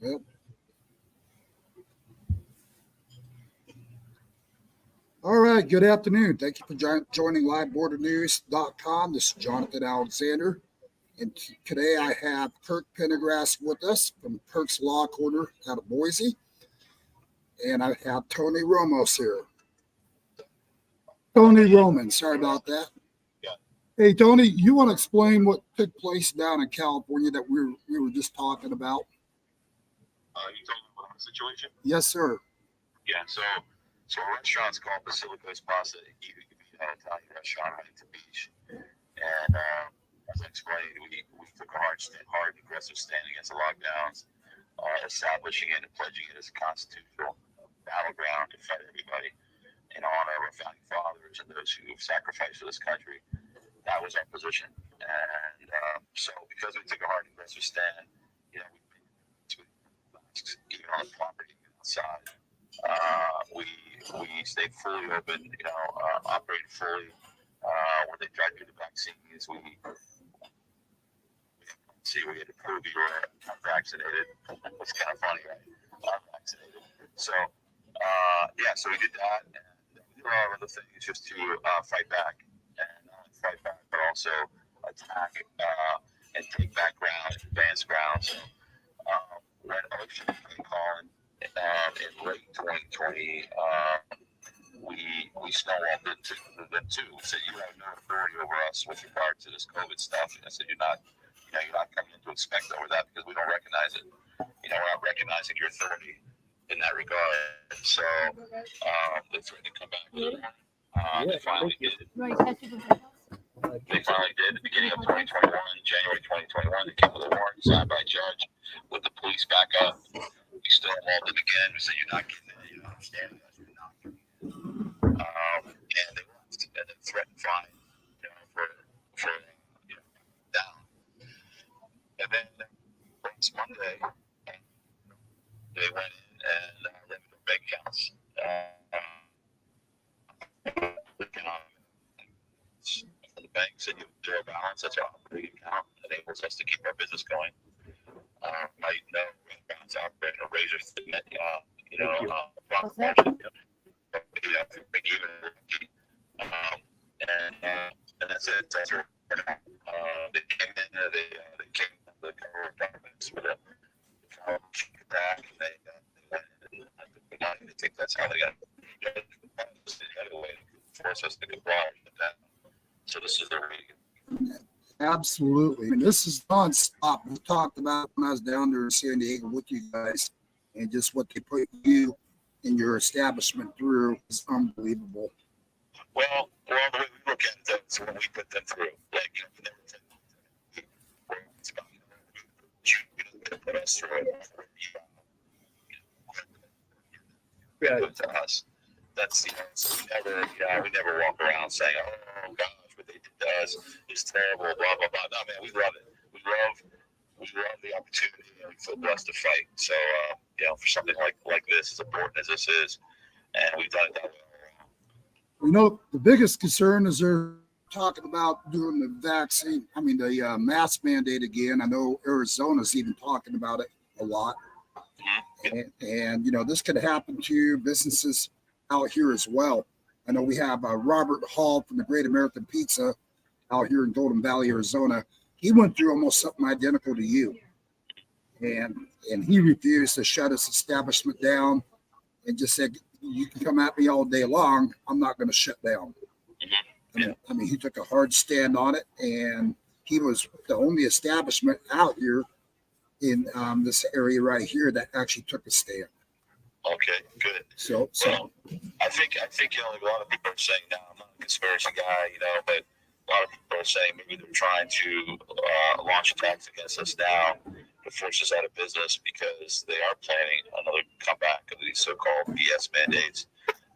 Yep. All right. Good afternoon. Thank you for joining LiveBorderNews.com. This is Jonathan Alexander. And today I have Kirk Pendergrass with us from Kirk's Law Corner out of Boise. And I have Tony Romos here. Tony Roman, sorry about that. Yeah. Hey, Tony, you want to explain what took place down in California that we were just talking about? You talking about the situation? Yes, sir. Yeah. So a restaurant's called Basilico's Pasta. You an Italian restaurant right at the beach. And as I explained, we took a hard, aggressive stand against the lockdowns, establishing it and pledging it as a constitutional battleground to fight everybody in honor of our founding fathers and those who have sacrificed for this country. That was our position. And so because we took a hard, aggressive stand, you know, even on the property outside, we stayed fully open, operated fully. When they tried to do the vaccines, we had to prove you were vaccinated. It's kind of funny, right? Vaccinated. So, so we did that. And we did a lot of other things just to fight back, but also attack and take back ground, advance ground. So, when OSHA came calling in late 2020, we snowballed into them too. We said, you have no authority over us with regard to this COVID stuff. And I said, you're not coming in to inspect over that because we don't recognize it. We're not recognizing your authority in that regard. So they threatened to come back with it. They finally did. They finally did at the beginning of 2021, January 2021. They came with a warrant signed by a judge with the police back up. We stonewalled them again. We said, you're not getting it. You're not standing us. You're not getting it. And they left and then threatened fine, for down. And then last Monday, they went in and limited their bank accounts. The bank said you have zero balance. That's our operating account. That enables us to keep our business going. Might know balance operating a razor thin, profit margin. Break even. And that's it. That's our. They came in. They came to the governments with a back, and they went in and they think that's how they got. They got a way to force us to comply with that. So this is their way. Absolutely. I mean, this is nonstop. We talked about when I was down there in San Diego with you guys, and just what they put you and your establishment through is unbelievable. Well, the way we look at it, that's what we put them through. Like, we never said it's about you put us through it. To us, that's we never walk around saying, "Oh gosh, what they did to us is terrible." Blah blah blah. No, man, we love it. We love the opportunity, and we feel blessed to fight. So, for something like this, as important as this is, and we've done it that way. The biggest concern is they're talking about doing the vaccine. I mean, the mask mandate again. I know Arizona's even talking about it a lot. And this could happen to businesses out here as well. I know we have Robert Hall from the Great American Pizza out here in Golden Valley, Arizona. He went through almost something identical to you. And he refused to shut his establishment down and just said, you can come at me all day long. I'm not going to shut down. I mean, he took a hard stand on it, and he was the only establishment out here in this area right here that actually took a stand. Okay, good. So I think a lot of people are saying now, I'm not a conspiracy guy, but a lot of people are saying maybe they're trying to launch attacks against us now to force us out of business because they are planning another comeback of these so-called BS mandates,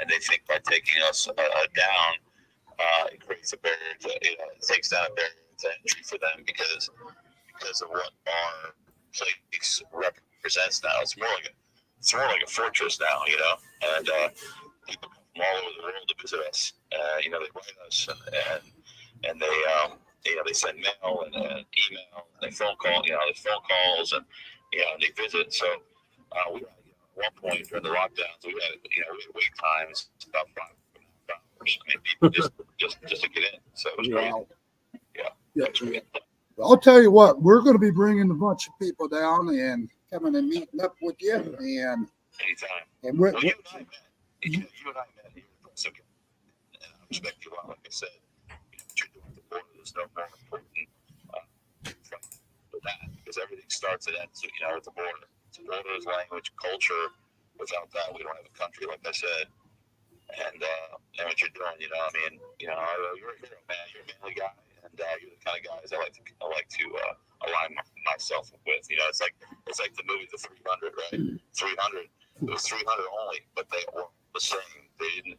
and they think by taking us down, it creates a barrier. It takes down a barrier to entry for them because of what our place represents now. It's more like a fortress now, and people come from all over the world to visit us. They write us and they send mail and email, and they phone calls, and they visit. So We had, at one point during the lockdowns, we had wait times about 5 hours. I mean, people just to get in. So it was crazy. Wow. Yeah. Yeah. I'll tell you what, we're going to be bringing a bunch of people down and coming and meeting up with you. And anytime. And well, you and I met. You and I met here in Princeton. And I respect you a lot. Like I said, what you're doing at the border is no more important from that, because everything starts and ends, at the border. The border is language, culture. Without that, we don't have a country, like I said. And what you're doing, you're a hero, man. You're a manly guy, and you're the kind of guys I like to align myself with. It's like the movie The 300, right? 300. It was 300 only, but they were the same. They didn't,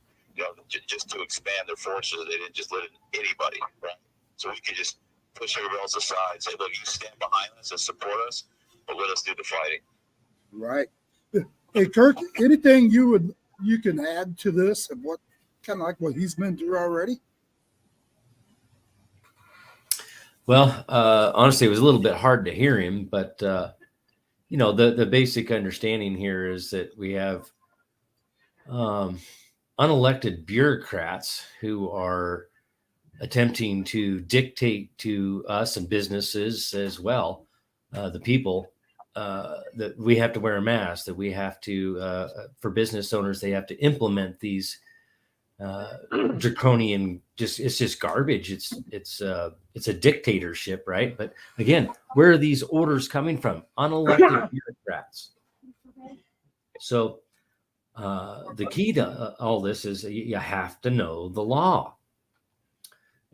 just to expand their forces, they didn't just let in anybody, right? So we could just push everybody else aside, say, look, you stand behind us and support us, but let us do the fighting. Right. Hey, Kirk, anything you can add to this of what kind of like what he's been through already? Well, honestly, it was a little bit hard to hear him, but the basic understanding here is that we have unelected bureaucrats who are attempting to dictate to us and businesses as well, the people, that we have to wear a mask, that we have to, for business owners, they have to implement these draconian, it's just garbage. It's a dictatorship, right? But again, where are these orders coming from? Unelected bureaucrats. So the key to all this is you have to know the law.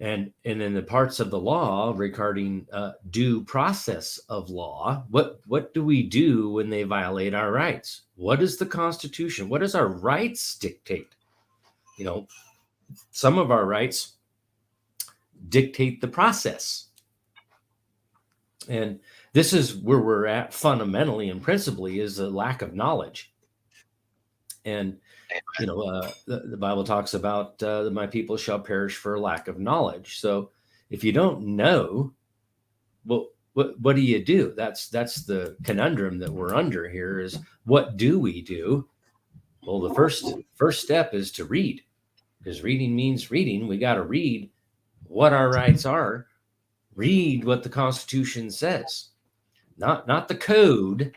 And in the parts of the law regarding due process of law, what do we do when they violate our rights? What is the Constitution? What does our rights dictate? Some of our rights dictate the process. And this is where we're at fundamentally and principally, is a lack of knowledge. And the Bible talks about my people shall perish for lack of knowledge. So if you don't know, well, what do you do? That's the conundrum that we're under here, is what do we do? Well, the first step is to read, because reading means reading. We got to read what our rights are, read what the Constitution says, not the code.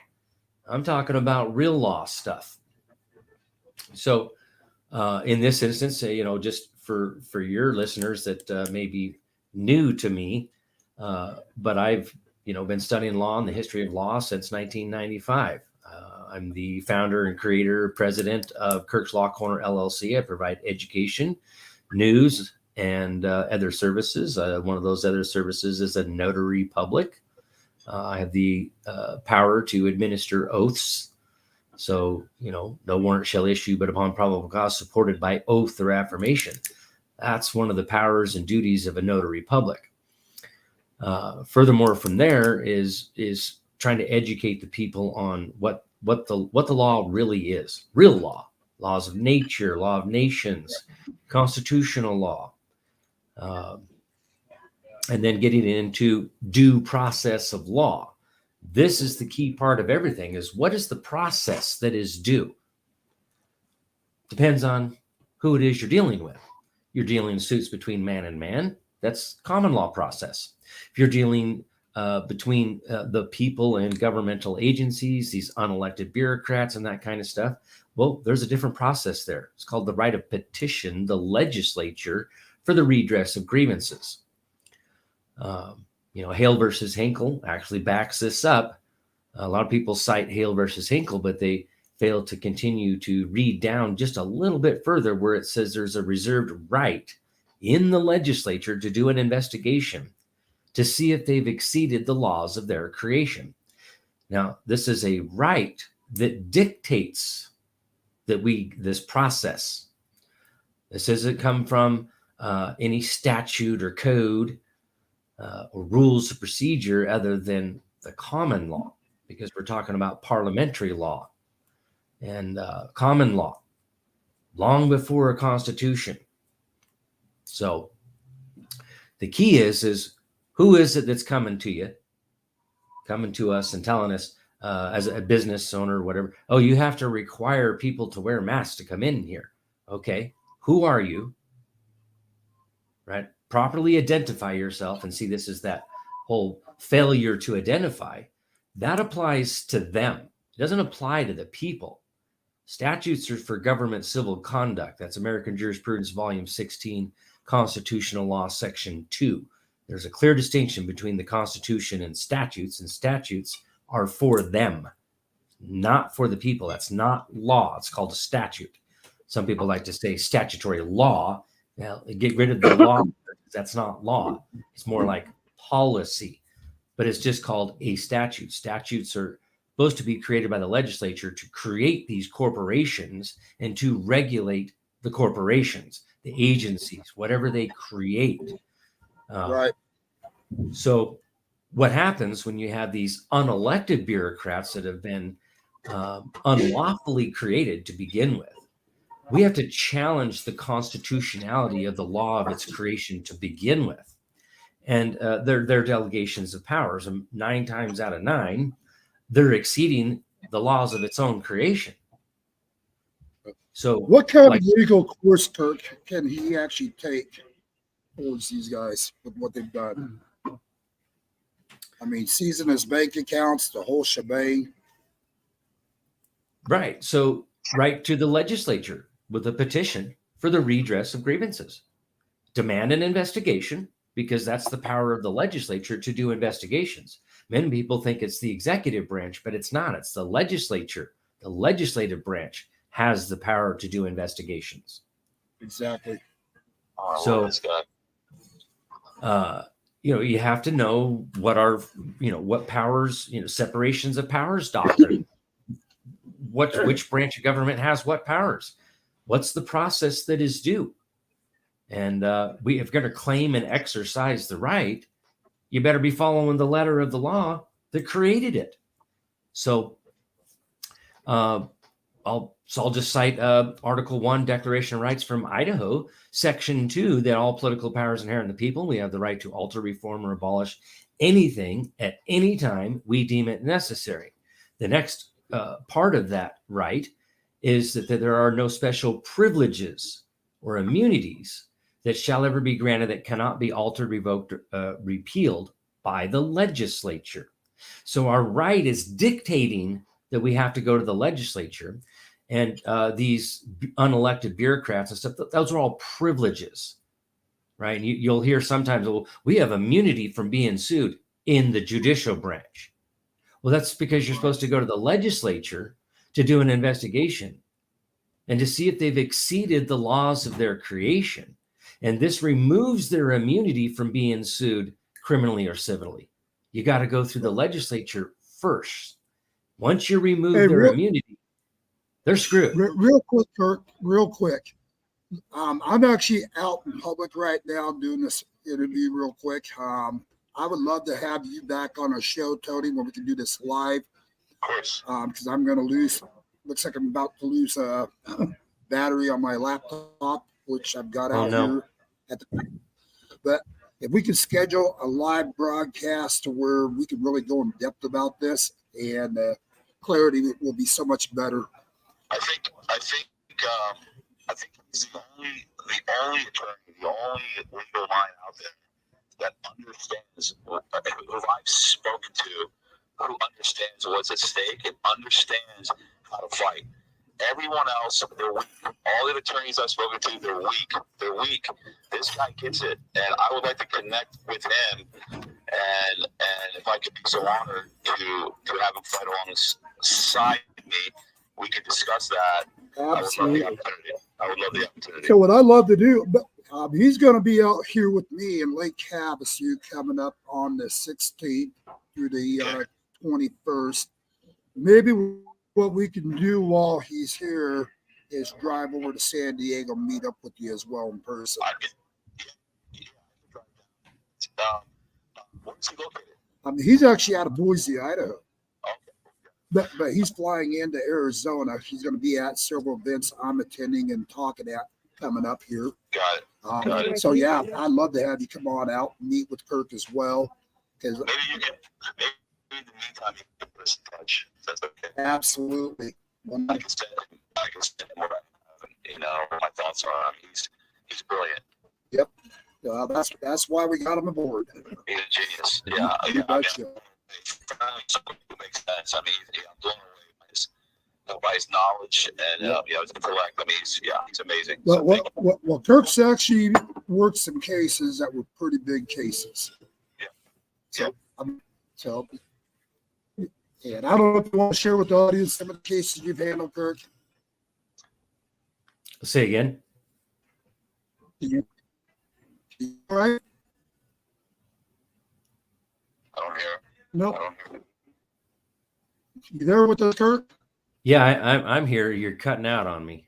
I'm talking about real law stuff. So in this instance, just for your listeners that may be new to me, but I've been studying law and the history of law since 1995. I'm the founder and creator, president of Kirk's Law Corner LLC. I provide education, news, and other services. One of those other services is a notary public. I have the power to administer oaths. So, no warrant shall issue but upon probable cause supported by oath or affirmation. That's one of the powers and duties of a notary public. Furthermore, from there is trying to educate the people on what the law really is. Real law, laws of nature, law of nations, constitutional law. And then getting into due process of law. This is the key part of everything, is what is the process that is due? Depends on who it is you're dealing with. You're dealing in suits between man and man. That's common law process. If you're dealing between the people and governmental agencies, these unelected bureaucrats and that kind of stuff, well, there's a different process there. It's called the right of petition the legislature for the redress of grievances. Hale versus Hinkle actually backs this up. A lot of people cite Hale versus Hinkle, but they fail to continue to read down just a little bit further, where it says there's a reserved right in the legislature to do an investigation to see if they've exceeded the laws of their creation. Now, this is a right that dictates this process. This doesn't come from any statute or code or rules of procedure other than the common law, because we're talking about parliamentary law and common law long before a constitution. So the key is who is it that's coming to us and telling us as a business owner or whatever. Oh, you have to require people to wear masks to come in here. Okay, who are you? Right? Properly identify yourself, and see, this is that whole failure to identify. That applies to them. It doesn't apply to the people. Statutes are for government civil conduct. That's American Jurisprudence, Volume 16, Constitutional Law, Section 2. There's a clear distinction between the Constitution and statutes are for them, not for the people. That's not law. It's called a statute. Some people like to say statutory law. Well, get rid of the law. That's not law. It's more like policy, but it's just called a statute. Statutes are supposed to be created by the legislature to create these corporations and to regulate the corporations, the agencies, whatever they create. Right. So what happens when you have these unelected bureaucrats that have been unlawfully created to begin with? We have to challenge the constitutionality of the law of its creation to begin with. And their delegations of powers, and 9 times out of 9, they're exceeding the laws of its own creation. So what kind of legal course, Kirk, can he actually take towards these guys with what they've done? I mean, seizing his bank accounts, the whole shebang. Right. So right to the legislature with a petition for the redress of grievances. Demand an investigation, because that's the power of the legislature to do investigations. Many people think it's the executive branch, but it's not. It's the legislature. The legislative branch has the power to do investigations. Exactly. So, you have to know what are, what powers, separations of powers doctrine. Which branch of government has what powers? What's the process that is due? And if you're going to claim and exercise the right, you better be following the letter of the law that created it. So I'll just cite Article 1, Declaration of Rights from Idaho, Section 2, that all political powers inherent in the people. We have the right to alter, reform, or abolish anything at any time we deem it necessary. The next part of that right is that there are no special privileges or immunities that shall ever be granted that cannot be altered, revoked, repealed by the legislature. So our right is dictating that we have to go to the legislature, and these unelected bureaucrats and stuff, those are all privileges, right? And you'll hear sometimes, well, we have immunity from being sued in the judicial branch. Well, that's because you're supposed to go to the legislature to do an investigation and to see if they've exceeded the laws of their creation. And this removes their immunity from being sued criminally or civilly. You got to go through the legislature first. Once you remove their immunity, they're screwed. Real quick, Kirk, real quick. I'm actually out in public right now doing this interview real quick. I would love to have you back on our show, Tony, when we can do this live. Of course. Because I'm going to looks like I'm about to lose a battery on my laptop, which I've got out here. But if we could schedule a live broadcast to where we can really go in depth about this, and clarity will be so much better. I think he's the only attorney, the only legal mind out there that understands who I've spoken to, who understands what's at stake and understands how to fight. Everyone else, they're weak. All the attorneys I've spoken to, they're weak. They're weak. This guy gets it, and I would like to connect with him. And if I could be so honored to have him fight alongside me, we could discuss that. Absolutely. I would love the opportunity. So what I love to do, but he's going to be out here with me in Lake Havasu coming up on the 16th through the 21st. Maybe what we can do while he's here is drive over to San Diego, meet up with you as well in person. Where's he located? He's actually out of Boise, Idaho. But he's flying into Arizona. He's going to be at several events I'm attending and talking at coming up here. Got it. So yeah, I'd love to have you come on out, meet with Kirk as well. Because maybe in the meantime, you can put us in touch. That's okay. Absolutely. I can send him what I have, and, you know, what my thoughts are on him. He's brilliant. That's why we got him aboard. He's a genius. Yeah. You Yeah. I mean, betcha. something that makes sense. I mean, I'm blown away by his knowledge and his intellect. I mean, he's amazing. So Well, Kirk's actually worked some cases that were pretty big cases. Yeah. So, and I don't know if you want to share with the audience some of the cases you've handled, Kirk. Say again. All right? I don't hear. Nope. I don't hear. You there with us, Kirk? Yeah, I'm here. You're cutting out on me.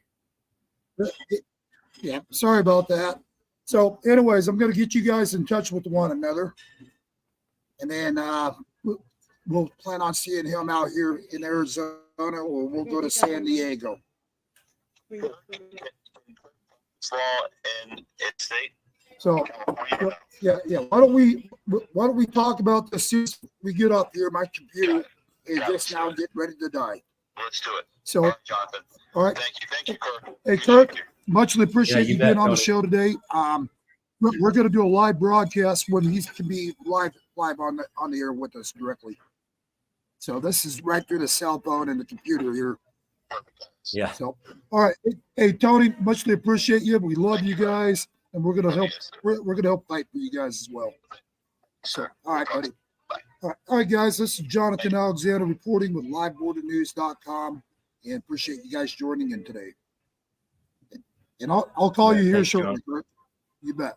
Yeah, sorry about that. So, anyways, I'm going to get you guys in touch with one another. And then we'll plan on seeing him out here in Arizona, or we'll go to San Diego. Law in its state. So, California. yeah. Why don't we talk about this as soon as we get up here? My computer is just now getting ready to die. Let's do it. So, All right, Jonathan. all right. Thank you, Kirk. Hey, Kirk, muchly appreciate Yeah, you you being bet, on the Tony. show today. We're going to do a live broadcast when he can be live on the air with us directly. So this is right through the cell phone and the computer here. Yeah. So, all right. Hey, Tony, muchly appreciate you. We love you guys, and we're going to help. We're going to help fight for you guys as well. So, all right, buddy. All right, guys. This is Jonathan Alexander reporting with LiveBorderNews.com, and appreciate you guys joining in today. And I'll call Yeah, you here thanks, shortly, John. Kurt. You bet.